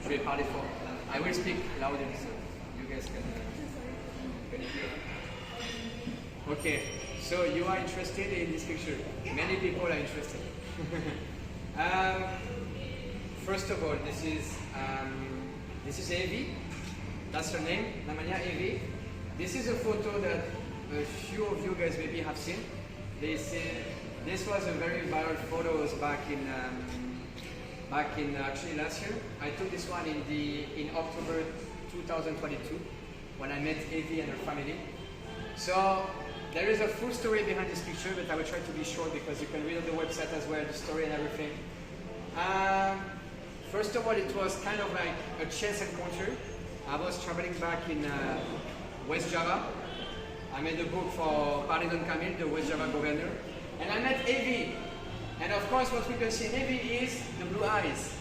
Je vais parler fort. I will speak louder so you guys can hear. Okay, so you are interested in this picture. Many people are interested. First of all, this is Evie. That's her name, namanya Evie. This is a photo that a few of you guys maybe have seen. This was a very viral photos back in actually last year. I took this one in October 2022 when I met Evie and her family. So there is a full story behind this picture, but I will try to be short because you can read on the website as well the story and everything. First of all, it was kind of like a chance encounter. I was traveling back in West Java. I made a book for Paridon Kamil, the West Java governor, and I met Evie. And of course, what we can see in Evie is the blue eyes.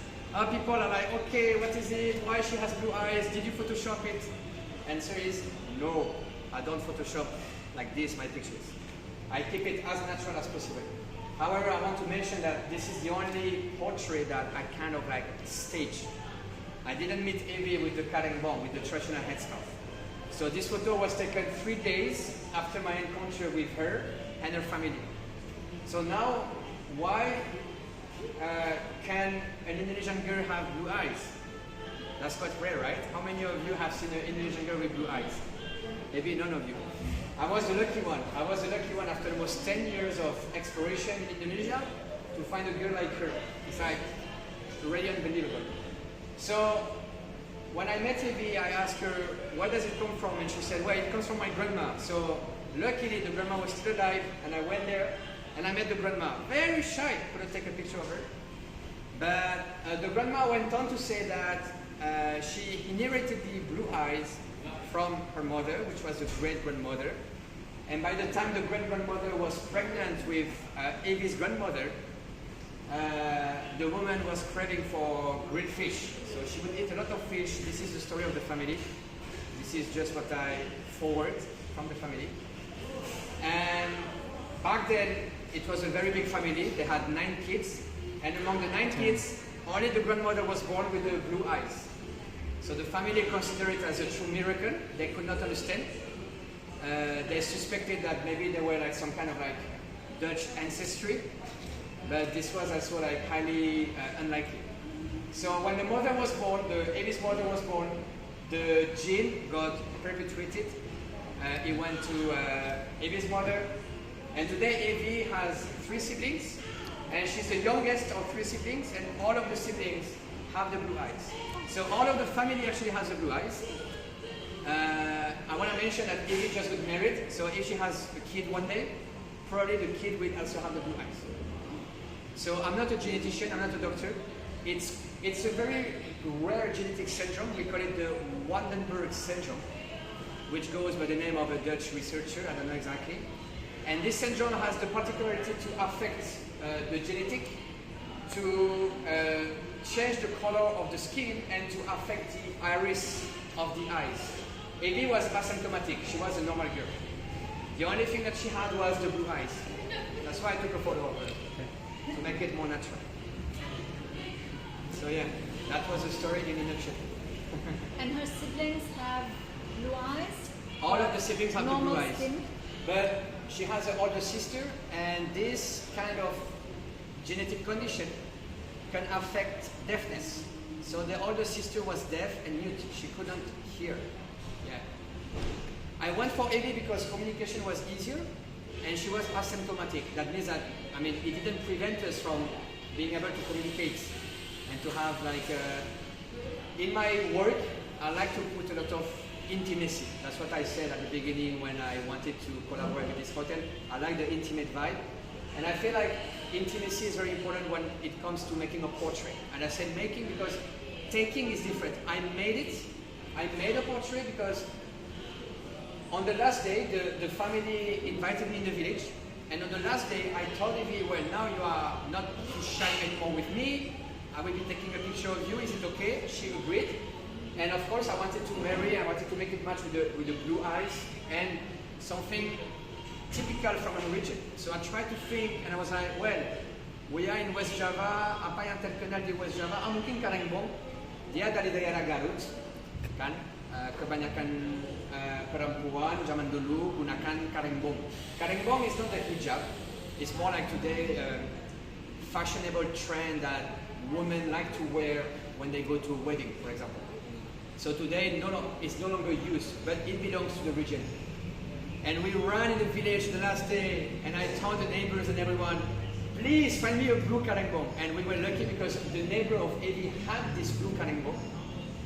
People are like, okay, what is it? Why she has blue eyes? Did you Photoshop it? Answer is no, I don't Photoshop like this my pictures. I keep it as natural as possible. However, I want to mention that this is the only portrait that I kind of like staged. I didn't meet Evie with the Karimbong, with the traditional headscarf. So this photo was taken 3 days after my encounter with her and her family. So now, why can an Indonesian girl have blue eyes? That's quite rare, right? How many of you have seen an Indonesian girl with blue eyes? Maybe none of you. I was the lucky one. I was the lucky one after almost 10 years of exploration in Indonesia to find a girl like her. It's like really unbelievable. So when I met Evie, I asked her, where does it come from? And she said, well, it comes from my grandma. So luckily the grandma was still alive and I went there and I met the grandma. Very shy, couldn't take a picture of her. But the grandma went on to say that she inherited the blue eyes from her mother, which was a great-grandmother. And by the time the great-grandmother was pregnant with Evie's grandmother, the woman was craving for grilled fish. So she would eat a lot of fish. This is the story of the family. This is just what I forward from the family. And back then, it was a very big family. They had 9 kids. And among the 9 kids, only the grandmother was born with the blue eyes. So the family considered it as a true miracle. They could not understand. They suspected that maybe they were like some kind of like Dutch ancestry, but this was also like highly unlikely. So when the mother was born, Evie's mother was born, the gene got perpetuated. It went to Evie's mother, and today Evie has 3 siblings, and she's the youngest of 3 siblings, and all of the siblings have the blue eyes. So all of the family actually has the blue eyes. I want to mention that Evie just got married, so if she has a kid one day, probably the kid will also have the blue eyes. So I'm not a genetician, I'm not a doctor. It's a very rare genetic syndrome. We call it the Waardenburg syndrome, which goes by the name of a Dutch researcher, I don't know exactly. And this syndrome has the particularity to affect the genetic, to change the color of the skin and to affect the iris of the eyes. Evie was asymptomatic, she was a normal girl. The only thing that she had was the blue eyes. That's why I took a photo of her, to make it more natural. So yeah, that was the story in a nutshell. And her siblings have blue eyes? All of the siblings have the blue eyes. Skin? But she has an older sister, and this kind of genetic condition can affect deafness. So the older sister was deaf and mute. She couldn't hear. Yeah. I went for Evie because communication was easier and she was asymptomatic. That means that, I mean, it didn't prevent us from being able to communicate and to have like, in my work, I like to put a lot of intimacy. That's what I said at the beginning when I wanted to collaborate with this hotel. I like the intimate vibe. And I feel like intimacy is very important when it comes to making a portrait. And I said making because taking is different. I made a portrait because on the last day, the family invited me in the village. And on the last day, I told Evie, well, now you are not too shy anymore with me. I will be taking a picture of you. Is it okay? She agreed. And of course, I wanted to marry. I wanted to make it match with the blue eyes and something typical from a region. So I tried to think, and I was like, well, we are in West Java, apa yang terkenal di West Java? Mungkin Karimbong. dia dari daerah Garut, kan? Kebanyakan perempuan zaman dulu gunakan karengbong. Karengbong is not a hijab. It's more like today fashionable trend that women like to wear when they go to a wedding, for example. So today it's no longer used, but it belongs to the region. And we ran in the village the last day, and I told the neighbors and everyone, please find me a blue karengbong. And we were lucky because the neighbor of Evie had this blue karengbong.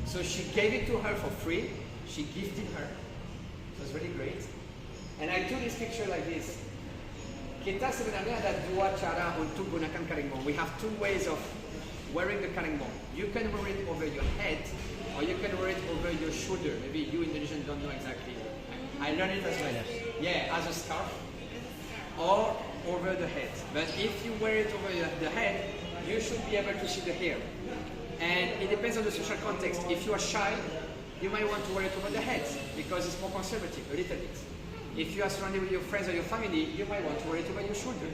So she gave it to her for free. She gifted her. It was really great. And I took this picture like this. Kita sebenarnya ada dua cara untuk gunakan karengbong. We have two ways of wearing the karengbong. You can wear it over your head, or you can wear it over your shoulder. Maybe you Indonesians don't know exactly. I learned it as well. Yeah, as a scarf, or over the head. But if you wear it over the head, you should be able to see the hair. And it depends on the social context. If you are shy, you might want to wear it over the head because it's more conservative, a little bit. If you are surrounded with your friends or your family, you might want to wear it over your shoulder,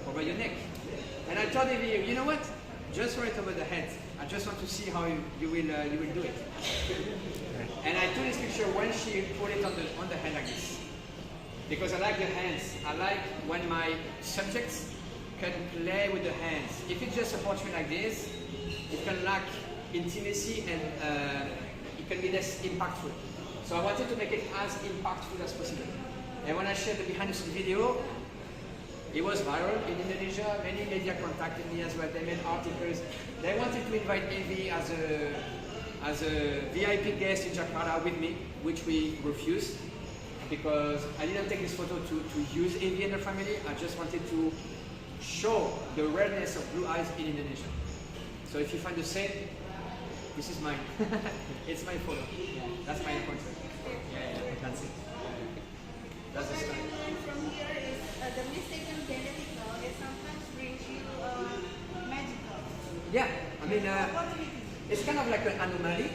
over your neck. And I told Evie, you know what? Just wear it over the head. I just want to see how you will do it. And I took this picture when she put it on the head like this. Because I like the hands. I like when my subjects can play with the hands. If it's just a portrait like this, it can lack intimacy and it can be less impactful. So I wanted to make it as impactful as possible. And when I shared the behind the scenes video, it was viral in Indonesia. Many media contacted me as well. They made articles. They wanted to invite Evie as a VIP guest in Jakarta with me, which we refused because I didn't take this photo to use Evie and her family. I just wanted to show the rareness of blue eyes in Indonesia. So if you find the same, this is mine. It's my photo. Yeah, that's my portrait. Yeah, that's it. That's the style. From here is the mistaken genetical is sometimes brings you magical. Yeah, I mean, What do you think? it's kind of like an anomaly.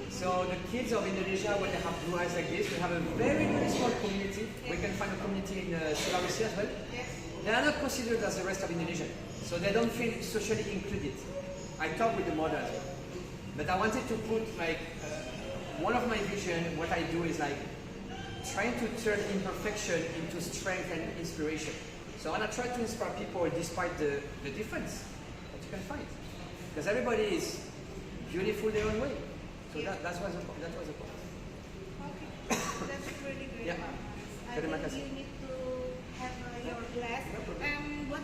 So the kids of Indonesia, when they have blue eyes like this, we have a very, very small community. We can find a community in Sulawesi as well. Yes. They are not considered as the rest of Indonesia, so they don't feel socially included. I talk with the mother as well. But I wanted to put like, one of my vision, what I do is like, trying to turn imperfection into strength and inspiration. So I want to try to inspire people despite the difference that you can find. Because everybody is beautiful their own way. So that was the point. Okay. That's really great. Yeah. I Terima think kasih. you need to have your glass